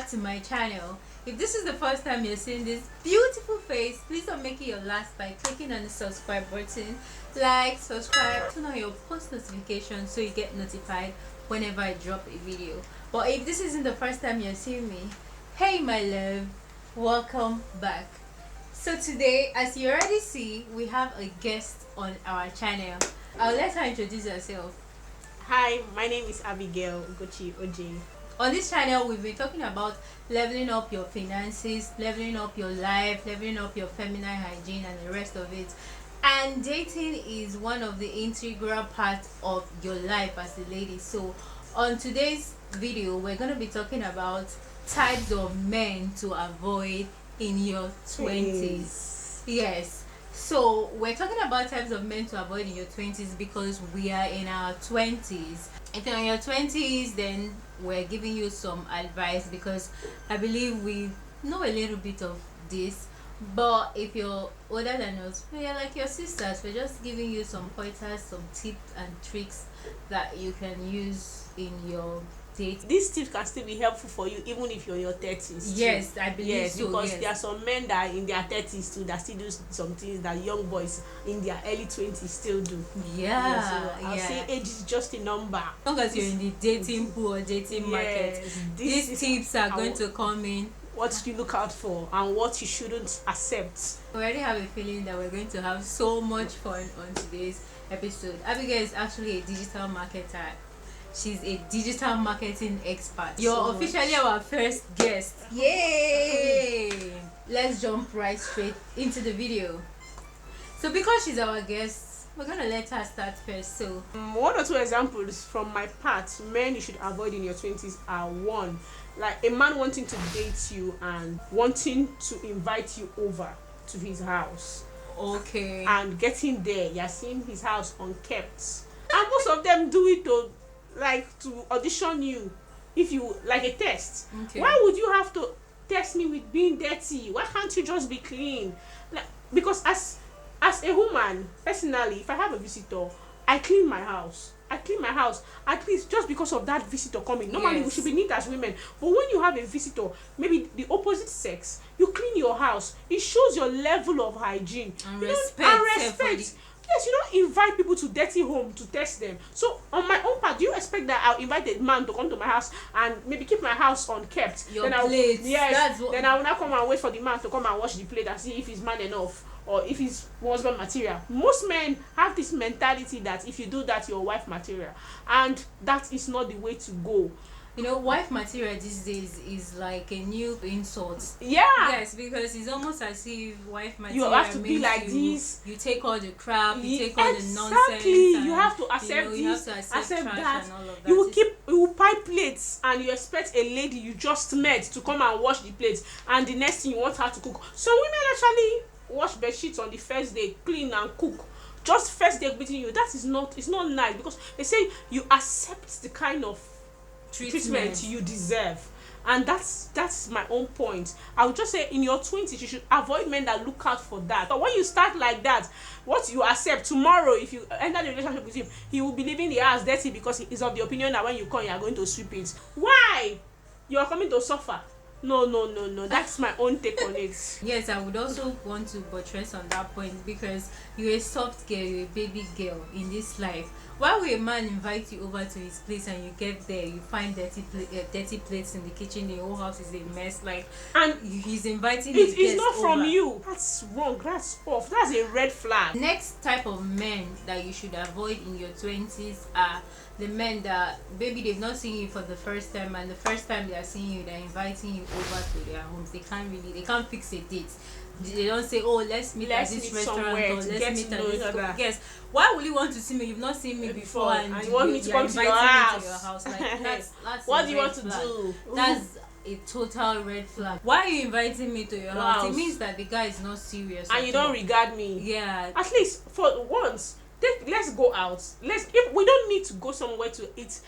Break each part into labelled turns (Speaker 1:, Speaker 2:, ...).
Speaker 1: back to my channel. If this is the first time you're seeing this beautiful face, please don't make it your last by clicking on the subscribe button. Like, subscribe, turn on your post notifications so you get notified whenever I drop a video. But if this isn't the first time you're seeing me, hey my love, welcome back. So today, as you already see, we have a guest on our channel. I'll let her introduce herself.
Speaker 2: Hi, my name is Abigail Ugochi Oj.
Speaker 1: On this channel, we've been talking about leveling up your finances, leveling up your life, leveling up your feminine hygiene and the rest of it. And dating is one of the integral parts of your life as a lady. So on today's video, we're going to be talking about types of men to avoid in your 20s. Yes. So we're talking about types of men to avoid in your 20s because we are in our 20s. If you're in your 20s, then we're giving you some advice because I believe we know a little bit of this. But if you're older than us, we're like your sisters. We're just giving you some pointers, some tips and tricks that you can use in your date.
Speaker 2: These tips can still be helpful for you even if you're in your 30s.
Speaker 1: Yes,
Speaker 2: too.
Speaker 1: I believe so.
Speaker 2: Because
Speaker 1: yes.
Speaker 2: there are some men that are in their 30s too that still do some things that young boys in their early 20s still do. So I'll say age is just a number.
Speaker 1: As long as you're in the dating pool or dating market, these tips are going to come in.
Speaker 2: What you look out for and what you shouldn't accept.
Speaker 1: I already have a feeling that we're going to have so much fun on today's episode. Abigail is actually a digital marketer. She's a digital marketing expert. You're officially our first guest. Yay! Let's jump right straight into the video. So because she's our guest, we're gonna let her start first. So
Speaker 2: one or two examples from my part men you should avoid in your 20s are: one, like a man wanting to date you and wanting to invite you over to his house.
Speaker 1: Okay.
Speaker 2: And getting there, you're seeing his house unkept. And most of them do it to audition you, if you like a test.
Speaker 1: Okay.
Speaker 2: Why would you have to test me with being dirty? Why can't you just be clean? Because as a woman, personally, if I have a visitor, I clean my house at least just because of that visitor coming. Normally we should be neat as women, but when you have a visitor, maybe the opposite sex, you clean your house. It shows your level of hygiene
Speaker 1: and respect.
Speaker 2: Yes, you don't invite people to dirty home to test them. So on my own part, do you expect that I'll invite a man to come to my house and maybe keep my house unkept?
Speaker 1: Then I will
Speaker 2: not come and wait for the man to come and wash the plate and see if he's man enough or if he's husband material. Most men have this mentality that if you do that, you're wife material, and that is not the way to go.
Speaker 1: You know, wife material these days is like a new insult.
Speaker 2: Yeah.
Speaker 1: Yes, because it's almost as if wife material
Speaker 2: you have to
Speaker 1: means
Speaker 2: be like this.
Speaker 1: You take all the crap, you take all the nonsense.
Speaker 2: Exactly. You have to accept
Speaker 1: you have to accept
Speaker 2: that.
Speaker 1: And all of that.
Speaker 2: You will buy plates and you expect a lady you just met to come and wash the plates, and the next thing you want her to cook. Some women actually wash bed sheets on the first day, clean and cook. Just first day greeting you. That is not, it's not nice, because they say you accept the kind of treatment you deserve. And that's my own point. I would just say in your 20s you should avoid men that look out for that. But when you start like that, what you accept tomorrow, if you enter the relationship with him, he will be leaving the house dirty because he is of the opinion that when you come you are going to sweep it. Why? You are coming to suffer. No, that's my own take on it.
Speaker 1: Yes, I would also want to buttress on that point, because you're a soft girl, you're a baby girl in this life. Why will a man invite you over to his place and you get there, you find dirty plates in the kitchen, the whole house is a mess, and he's inviting his guests
Speaker 2: it's not
Speaker 1: over.
Speaker 2: From you. That's wrong. That's off. That's a red flag.
Speaker 1: Next type of men that you should avoid in your 20s are the men that maybe they've not seen you for the first time, and the first time they are seeing you, they're inviting you over to their homes. They can't fix a date. They don't say, oh, let's meet at this restaurant, or let's meet at this. Yes. Why would you want to see me? You've not seen me before, and
Speaker 2: you want me to come to your house.
Speaker 1: Like, that's
Speaker 2: what do you want to do?
Speaker 1: That's a total red flag. Why are you inviting me to your house? It means that the guy is not serious.
Speaker 2: And you don't regard me.
Speaker 1: Yeah.
Speaker 2: At least for once, let's go out. If we don't need to go somewhere to eat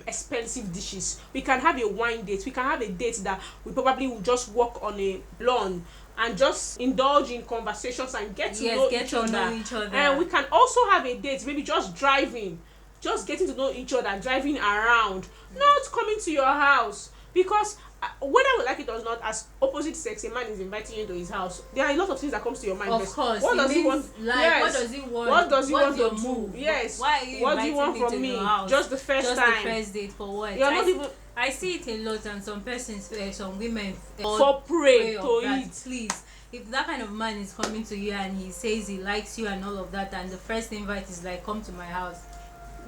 Speaker 2: expensive dishes. We can have a wine date. We can have a date that we probably will just walk on a lawn and just indulge in conversations and get to know each other. And we can also have a date, maybe just driving, just getting to know each other, driving around, not coming to your house. Because whether we like it or not, as opposite sex, a man is inviting you into his house, there are a lot of things that comes to your mind
Speaker 1: Of
Speaker 2: first.
Speaker 1: course.
Speaker 2: What
Speaker 1: it
Speaker 2: does he
Speaker 1: means,
Speaker 2: want?
Speaker 1: Like,
Speaker 2: Yes.
Speaker 1: what does he want?
Speaker 2: What does he
Speaker 1: What's
Speaker 2: want to
Speaker 1: your
Speaker 2: do?
Speaker 1: move?
Speaker 2: Yes.
Speaker 1: Why are you
Speaker 2: What do you
Speaker 1: inviting
Speaker 2: want
Speaker 1: me
Speaker 2: from
Speaker 1: to
Speaker 2: me?
Speaker 1: your house?
Speaker 2: Just the first
Speaker 1: Just
Speaker 2: time.
Speaker 1: the first date for what?
Speaker 2: You're not even
Speaker 1: I see it a lot, and some persons, some women
Speaker 2: for prey
Speaker 1: of
Speaker 2: to
Speaker 1: that.
Speaker 2: it.
Speaker 1: Please, if that kind of man is coming to you and he says he likes you and all of that, and the first invite is like, come to my house,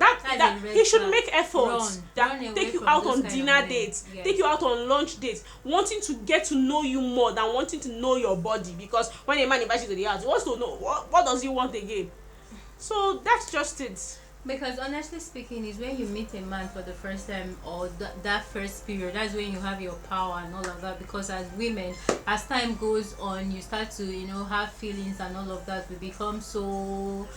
Speaker 2: That
Speaker 1: That's a red
Speaker 2: he should
Speaker 1: flag.
Speaker 2: make efforts
Speaker 1: Run
Speaker 2: that
Speaker 1: away
Speaker 2: take you
Speaker 1: from
Speaker 2: out
Speaker 1: those
Speaker 2: on
Speaker 1: kind of
Speaker 2: dinner
Speaker 1: men.
Speaker 2: dates,
Speaker 1: Yes.
Speaker 2: take you out on lunch dates, wanting to get to know you more than wanting to know your body. Because when a man invites you to the house, he wants to know what does he want again. So that's just it.
Speaker 1: Because honestly speaking, is when you meet a man for the first time, or that first period, that's when you have your power and all of that. Because as women, as time goes on, you start to have feelings and all of that. We become so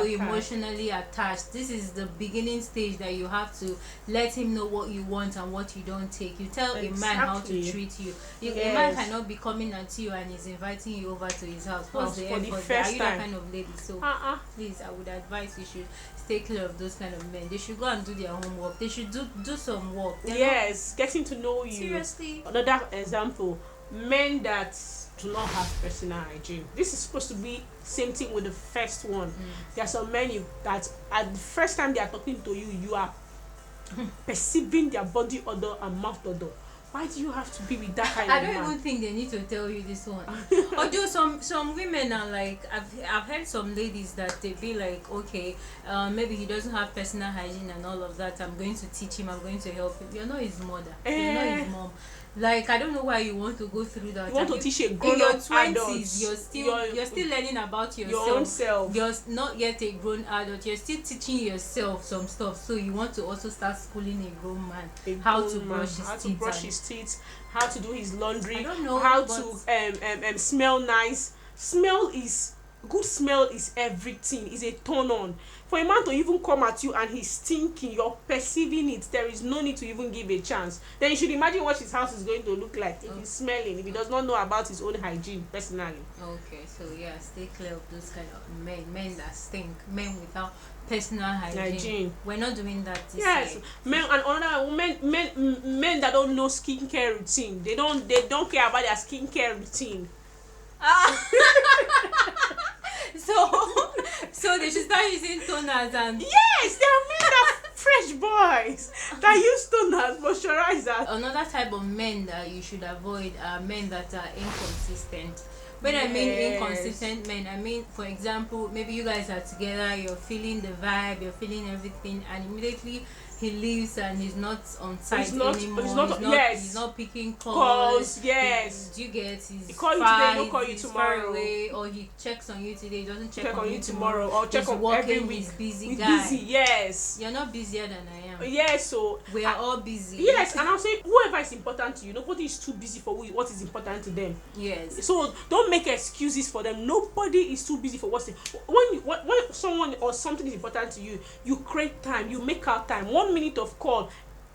Speaker 1: emotionally attached. This is the beginning stage that you have to let him know what you want and what you don't take. You tell a man how to
Speaker 2: Exactly.
Speaker 1: treat you. A
Speaker 2: Yes.
Speaker 1: man cannot be coming at you and he's inviting you over to his house. What's the
Speaker 2: For the
Speaker 1: effort?
Speaker 2: first
Speaker 1: Are you that
Speaker 2: time.
Speaker 1: kind of lady? So please, I would advise you should stay clear of those kind of men. They should go and do their homework. They should do some work. They're
Speaker 2: Yes, getting to know
Speaker 1: not,
Speaker 2: you.
Speaker 1: seriously.
Speaker 2: Another example, men that do not have personal hygiene. This is supposed to be same thing with the first one. There are some men that at the first time they are talking to you, you are perceiving their body odor and mouth odor. Why do you have to be with that kind
Speaker 1: I
Speaker 2: of
Speaker 1: don't
Speaker 2: man?
Speaker 1: even think they need to tell you this one. Although some women are like, I've heard some ladies that they be like, okay, maybe he doesn't have personal hygiene and all of that. I'm going to teach him. I'm going to help him. You're not his mother. You're not his mom. Like, I don't know why you want to go through that.
Speaker 2: You want to teach a
Speaker 1: in
Speaker 2: grown
Speaker 1: your
Speaker 2: up
Speaker 1: 20s,
Speaker 2: adult.
Speaker 1: you're still learning about yourself.
Speaker 2: Your own self.
Speaker 1: You're not yet a grown adult. You're still teaching yourself some stuff. So you want to also start schooling a grown man how to brush his teeth,
Speaker 2: how to do his laundry,
Speaker 1: I don't know,
Speaker 2: how
Speaker 1: but
Speaker 2: to smell nice. Good smell is everything. Is a turn on. For a man to even come at you and he's stinking, you're perceiving it. There is no need to even give a chance. Then you should imagine what his house is going to look like if he's smelling, if he does not know about his own hygiene personally.
Speaker 1: Okay, so yeah, stay clear of those kind of men that stink, men without personal hygiene. We're not doing that this
Speaker 2: Yes,
Speaker 1: year.
Speaker 2: men and other men that don't know skincare routine. They don't care about their skincare routine.
Speaker 1: So they should start using toners and
Speaker 2: Yes, there are men that fresh boys that use toners, moisturizers.
Speaker 1: another type of men that you should avoid are men that are inconsistent. When I mean
Speaker 2: Yes.
Speaker 1: inconsistent men, I mean, for example, maybe you guys are together, you're feeling the vibe, you're feeling everything, and immediately he leaves and he's not on site anymore. He's not picking calls.
Speaker 2: Yes.
Speaker 1: Do you get? He's
Speaker 2: He call you
Speaker 1: far,
Speaker 2: today, he don't call you
Speaker 1: he's
Speaker 2: tomorrow.
Speaker 1: far away, or he checks on you today, he doesn't check on you
Speaker 2: tomorrow, or check
Speaker 1: he's
Speaker 2: on
Speaker 1: working,
Speaker 2: every week.
Speaker 1: he's busy
Speaker 2: He's
Speaker 1: guy.
Speaker 2: busy, yes.
Speaker 1: You're not busier than I am.
Speaker 2: Yes, so
Speaker 1: We are all busy.
Speaker 2: yes, and I'll say whoever is important to you, nobody is too busy for what is important to them.
Speaker 1: Yes.
Speaker 2: So don't make excuses for them. Nobody is too busy for when someone or something is important to you, you create time, you make out time. 1 minute of call,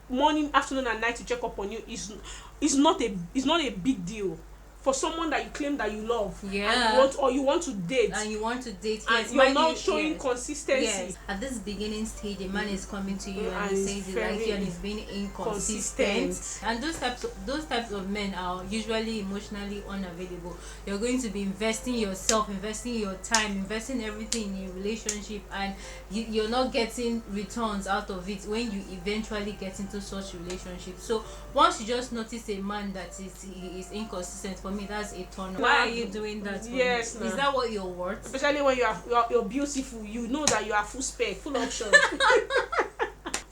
Speaker 2: morning, afternoon, and night to check up on you is not a big deal. For someone that you claim that you love,
Speaker 1: Yeah.
Speaker 2: and you want to date,
Speaker 1: And you want to date,
Speaker 2: and
Speaker 1: yes,
Speaker 2: you're
Speaker 1: mind
Speaker 2: not
Speaker 1: you,
Speaker 2: showing
Speaker 1: yes.
Speaker 2: consistency.
Speaker 1: Yes. At this beginning stage, a man is coming to you and
Speaker 2: And
Speaker 1: he
Speaker 2: he's
Speaker 1: says he
Speaker 2: very
Speaker 1: likes you and he's being inconsistent.
Speaker 2: consistent.
Speaker 1: And those types of men are usually emotionally unavailable. You're going to be investing yourself, investing your time, investing everything in your relationship, and you're not getting returns out of it when you eventually get into such relationship. So once you just notice a man that is inconsistent, for me that's a turn. Why are you doing that for
Speaker 2: Yes,
Speaker 1: me? Is that what you're worth?
Speaker 2: Especially when you're beautiful, you know that you are full spec, full option.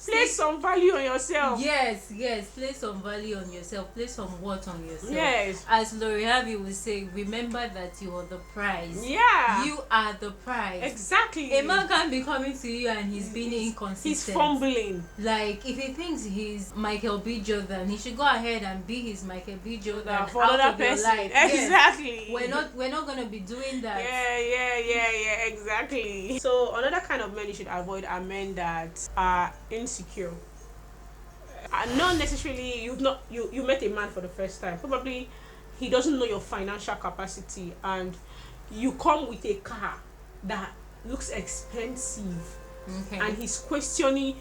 Speaker 2: Place some value on yourself.
Speaker 1: Yes, place some value on yourself, place some worth on yourself.
Speaker 2: Yes.
Speaker 1: As Lori Harvey would say, remember that you are the prize.
Speaker 2: Yeah.
Speaker 1: You are the prize.
Speaker 2: Exactly.
Speaker 1: A man can't be coming to you and he's being inconsistent.
Speaker 2: He's fumbling.
Speaker 1: Like, if he thinks he's Michael B. Jordan, he should go ahead and be his Michael B. Jordan
Speaker 2: For
Speaker 1: out
Speaker 2: another
Speaker 1: of your
Speaker 2: person.
Speaker 1: life. Yes.
Speaker 2: Exactly.
Speaker 1: We're not gonna be doing that.
Speaker 2: Yeah, exactly. So another kind of men you should avoid are men that are insecure. Not necessarily you met a man for the first time. Probably he doesn't know your financial capacity, and you come with a car that looks expensive,
Speaker 1: Okay.
Speaker 2: and he's questioning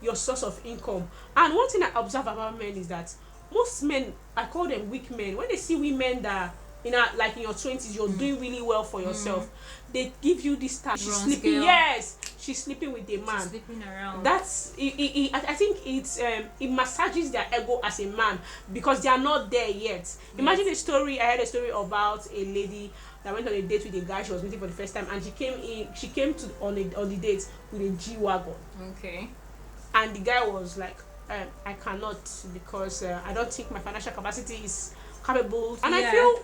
Speaker 2: your source of income. And one thing I observe about men is that most men, I call them weak men, when they see women that in a, like in your 20s, you're doing really well for yourself, they give you this time. She's
Speaker 1: Bronze
Speaker 2: sleeping,
Speaker 1: girl.
Speaker 2: yes, she's sleeping with a man.
Speaker 1: Sleeping around.
Speaker 2: That's I think it massages their ego as a man because they are not there yet. Imagine a story. I heard a story about a lady that went on a date with a guy she was meeting for the first time, and she came to on the date with a G-Wagon.
Speaker 1: Okay.
Speaker 2: And the guy was like, I cannot, because I don't think my financial capacity is capable. And I feel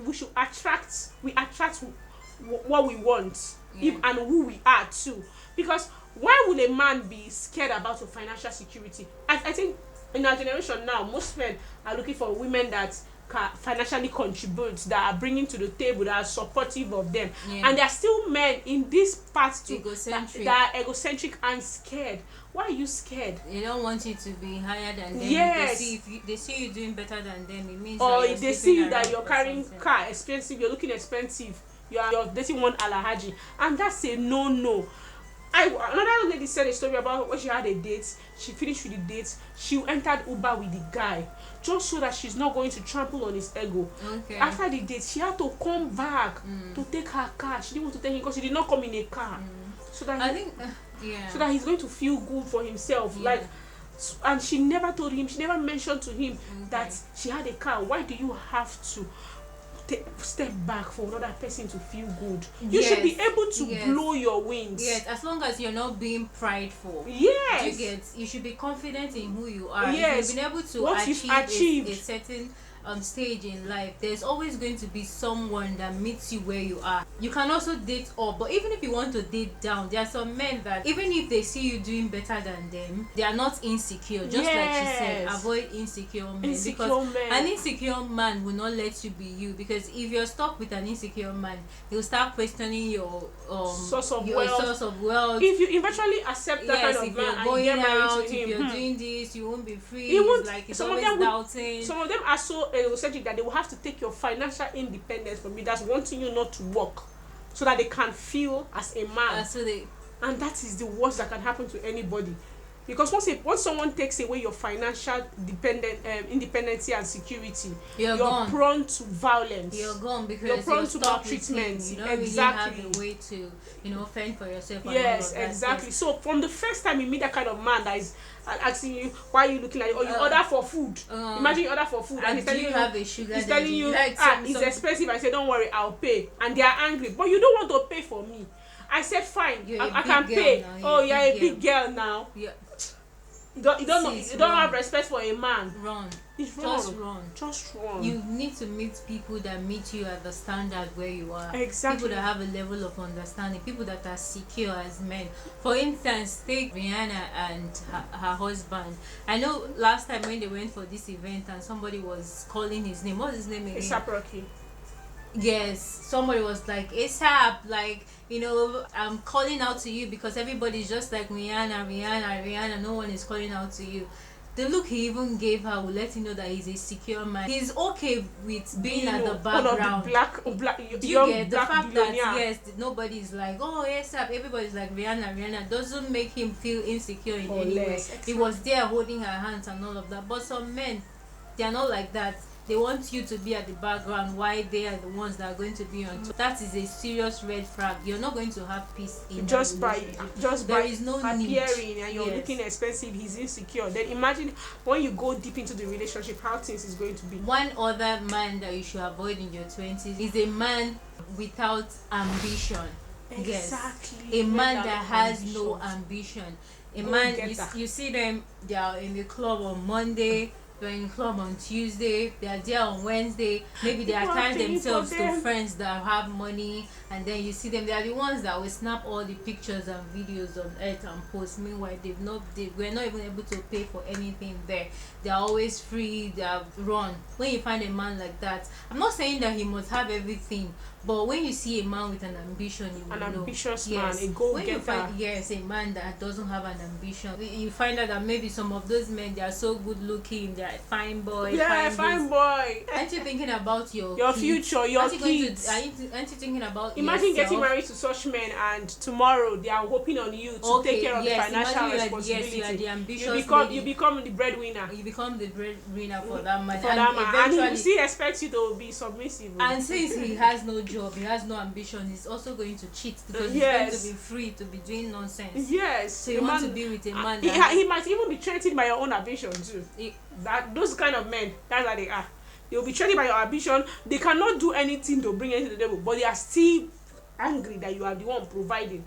Speaker 2: we should attract what we want, and who we are too. Because why would a man be scared about your financial security? I think in our generation now, most men are looking for women that can financially contribute, that are bringing to the table, that are supportive of them. And there are still men in this part too that are egocentric and scared. Why are you scared?
Speaker 1: They don't want you to be higher than them.
Speaker 2: Yes.
Speaker 1: They see you doing better than them, it means
Speaker 2: Or
Speaker 1: that
Speaker 2: if they see you that you're carrying car expensive, you're looking expensive, you're dating one Alhaji, and that's a no. Another lady said a story about when she had a date. She finished with the date, she entered Uber with the guy just so that she's not going to trample on his ego. After the date, she had to come back to take her car. She didn't want to take him because she did not come in a car. So that so that he's going to feel good for himself. Like, and she never told him, she never mentioned to him that she had a car. Why do you have to step back for another person to feel good? You should be able to blow your wings.
Speaker 1: Yes, as long as you're not being prideful.
Speaker 2: Yes.
Speaker 1: You should be confident in who you are.
Speaker 2: Yes.
Speaker 1: If you've been able to
Speaker 2: What
Speaker 1: achieve a certain stage in life, there's always going to be someone that meets you where you are. You can also date up, but even if you want to date down, there are some men that even if they see you doing better than them, they are not insecure. Just like she said, avoid insecure men. Because an insecure man will not let you be you. Because if you're stuck with an insecure man, he'll start questioning your source of wealth.
Speaker 2: If you eventually accept that kind of man and get married to him,
Speaker 1: if you're doing this, you won't be free.
Speaker 2: He won't,
Speaker 1: like he's always doubting.
Speaker 2: Some of them are so egocentric that they will have to take your financial independence from you. That's wanting you not to work, so that they can feel as a man. And that is the worst that can happen to anybody. Because once someone takes away your financial independency and security, you're prone to violence.
Speaker 1: You're gone because
Speaker 2: you're prone to maltreatment.
Speaker 1: You don't really have a way to, fend for yourself.
Speaker 2: Yes, exactly. So from the first time you meet that kind of man that is asking you why are you looking like, or you order for food. Imagine you order for food and he's telling you
Speaker 1: have a sugar
Speaker 2: he's telling you it's expensive. I say don't worry, I'll pay, and they are angry, but you don't want to pay for me. I said fine, I can pay. Oh, you're a big girl now. Yeah. You don't have respect for a man. It's wrong. Just wrong.
Speaker 1: You need to meet people that meet you at the standard where you are.
Speaker 2: Exactly.
Speaker 1: People that have a level of understanding. People that are secure as men. For instance, take Rihanna and her husband. I know last time when they went for this event and somebody was calling his name. What's his name again?
Speaker 2: A$AP Rocky.
Speaker 1: Yes, somebody was like, A$AP, like, I'm calling out to you because everybody's just like Rihanna, no one is calling out to you. The look he even gave her will let you know that he's a secure man. He's okay with being at the background.
Speaker 2: Do you get
Speaker 1: the fact that yes, nobody's like, oh A$AP, everybody's like Rihanna doesn't make him feel insecure in any way. He was there holding her hands and all of that. But some men, they are not like that. They want you to be at the background while they are the ones that are going to be on top. That is a serious red flag. You're not going to have peace in
Speaker 2: just by
Speaker 1: is no
Speaker 2: appearing and you're looking expensive. He's insecure. Then imagine when you go deep into the relationship, how things is going to be.
Speaker 1: One other man that you should avoid in your 20s is a man without ambition.
Speaker 2: Exactly.
Speaker 1: Yes. A man that has no ambition. A man you see them, they are in the club on Monday. They're in the club on Tuesday, they are there on Wednesday, maybe they attach themselves to friends that have money, and then you see them, they are the ones that will snap all the pictures and videos on earth and post. Meanwhile, we're not even able to pay for anything there. They're always free, they're run. When you find a man like that, I'm not saying that he must have everything, but when you see a man with an ambition, you will know.
Speaker 2: Ambitious man, a goal-getter.
Speaker 1: Yes, a man that doesn't have an ambition. You find out that maybe some of those men, they are so good looking, they're like fine boy,
Speaker 2: Yeah, fine boy.
Speaker 1: Aren't you thinking about your kids?
Speaker 2: Future, your
Speaker 1: aren't you
Speaker 2: kids?
Speaker 1: Aren't you thinking about
Speaker 2: Imagine
Speaker 1: yourself?
Speaker 2: getting married to such men, and tomorrow they are hoping on you to take care of the financial responsibility.
Speaker 1: You are the ambitious
Speaker 2: You become the breadwinner.
Speaker 1: You become the breadwinner for that man.
Speaker 2: And he will still expect you to be submissive.
Speaker 1: And since he has no job, he has no ambition, he's also going to cheat because he's going to be free to be doing nonsense.
Speaker 2: Yes.
Speaker 1: So you want to be with a man
Speaker 2: he might even be threatened by your own ambition too. Those kind of men, that's how they are. They'll be threatened by your ambition. They cannot do anything to bring anything to the table, but they are still angry that you are the one providing,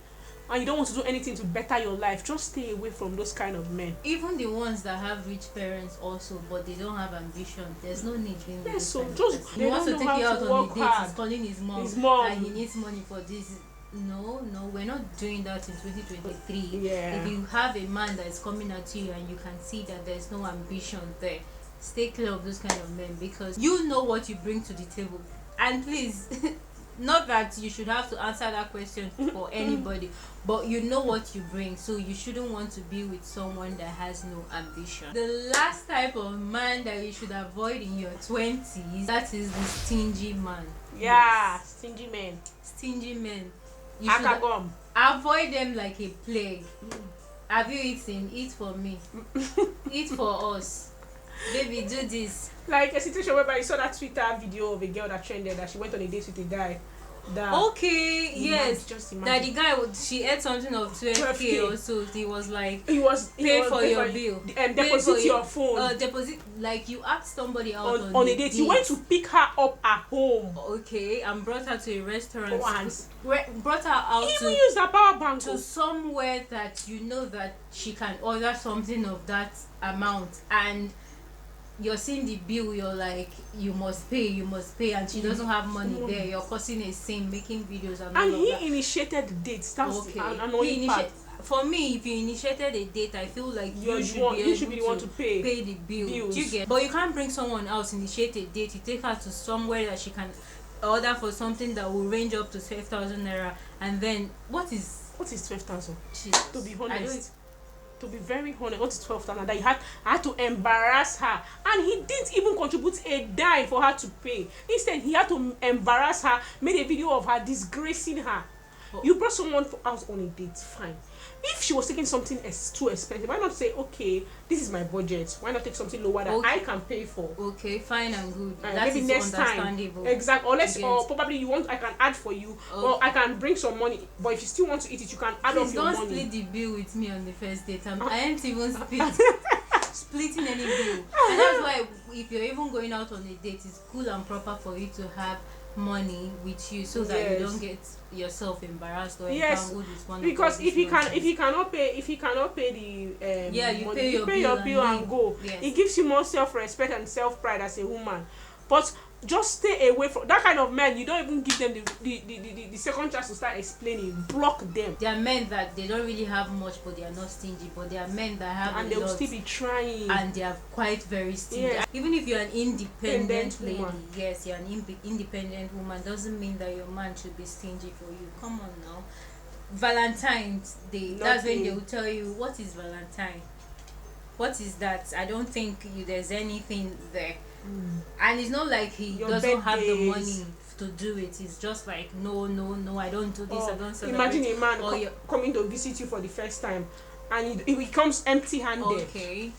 Speaker 2: and you don't want to do anything to better your life. Just stay away from those kind of men.
Speaker 1: Even the ones that have rich parents also, but they don't have ambition, there's no need being with
Speaker 2: So
Speaker 1: just
Speaker 2: he wants
Speaker 1: to take you out on a date. He's calling his mom and he needs money for this. No, we're not doing that in 2023. If you have a man that is coming at you and you can see that there's no ambition there, stay clear of those kind of men, because you know what you bring to the table. And please, not that you should have to answer that question for anybody, but you know what you bring, so you shouldn't want to be with someone that has no ambition. The last type of man that you should avoid in your 20s, that is the stingy man.
Speaker 2: Stingy men.
Speaker 1: Stingy men. You should avoid them like a plague. Have you eaten? Eat for me. Eat for us. Baby, do this.
Speaker 2: Like a situation whereby you saw that Twitter video of a girl that trended, that she went on a date with a guy.
Speaker 1: Yes.
Speaker 2: Just imagine.
Speaker 1: That the guy, she ate something of 12K or so. He was like,
Speaker 2: pay
Speaker 1: for your bill.
Speaker 2: Deposit your phone.
Speaker 1: Deposit, like you asked somebody out
Speaker 2: on a date. You went to pick her up at home.
Speaker 1: Okay, and brought her to a restaurant.
Speaker 2: Brought
Speaker 1: her out
Speaker 2: to use her power bank
Speaker 1: to somewhere that you know that she can order something of that amount, and you're seeing the bill, you're like, you must pay, and she doesn't have money there. You're causing a scene, making videos and
Speaker 2: he initiated the date. That's an annoying part.
Speaker 1: For me, if you initiated a date, I feel like you should be the one to pay the bills. Do you get? But you can't bring someone else, initiate a date, you take her to somewhere that she can order for something that will range up to 12,000 naira, and then what is
Speaker 2: 12,000? To be honest, to be very honest, what is 12,000? That I had to embarrass her, and he didn't even contribute a dime for her to pay. Instead, he had to embarrass her, made a video of her disgracing her. You brought someone out on a date, fine. If she was taking something too expensive, why not say, okay, this is my budget, why not take something lower that I can pay for?
Speaker 1: Okay, fine and good. That
Speaker 2: maybe
Speaker 1: is
Speaker 2: next
Speaker 1: understandable.
Speaker 2: Time. Exactly. Or probably you want, I can add for you, or I can bring some money, but if you still want to eat it, you can add up your money.
Speaker 1: Don't split the bill with me on the first date. I ain't even splitting any bill. And that's why if you're even going out on a date, it's cool and proper for you to have money with you, so that you don't get yourself embarrassed or entangled with one.
Speaker 2: Because if he cannot pay the
Speaker 1: you
Speaker 2: money,
Speaker 1: pay your bill
Speaker 2: and go. It gives you more self-respect and self-pride as a woman. But just stay away from that kind of men. You don't even give them the second chance to start explaining. Block them.
Speaker 1: There are men that they don't really have much, but they are not stingy. But there are men that have
Speaker 2: and they will still be trying,
Speaker 1: and they are quite very stingy. Even if you're an independent lady,
Speaker 2: woman.
Speaker 1: Yes, you're an independent woman, doesn't mean that your man should be stingy for you. Come on now. Valentine's Day, that's when they will tell you, what is Valentine? What is that? I don't think there's anything there. And it's not like he doesn't have the money to do it. It's just like, no, I don't do this, I don't celebrate.
Speaker 2: Imagine a man coming to visit you for the first time, and he comes empty-handed.
Speaker 1: Okay.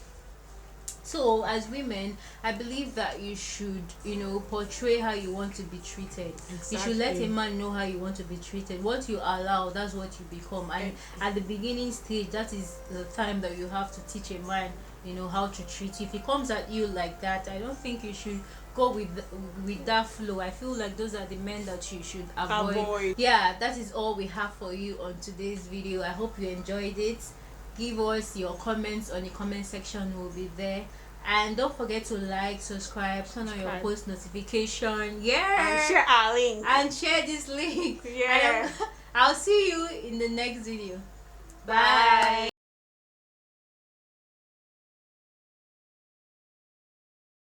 Speaker 1: So as women, I believe that you should, portray how you want to be treated. Exactly. You should let a man know how you want to be treated. What you allow, that's what you become. And at the beginning stage, that is the time that you have to teach a man, how to treat you. If he comes at you like that, I don't think you should go with that flow. I feel like those are the men that you should avoid. Yeah, that is all we have for you on today's video. I hope you enjoyed it. Give us your comments on the comment section. We'll be there. And don't forget to like, subscribe, turn on your post notification. And
Speaker 2: share our link.
Speaker 1: And share this link. I'll see you in the next video. Bye.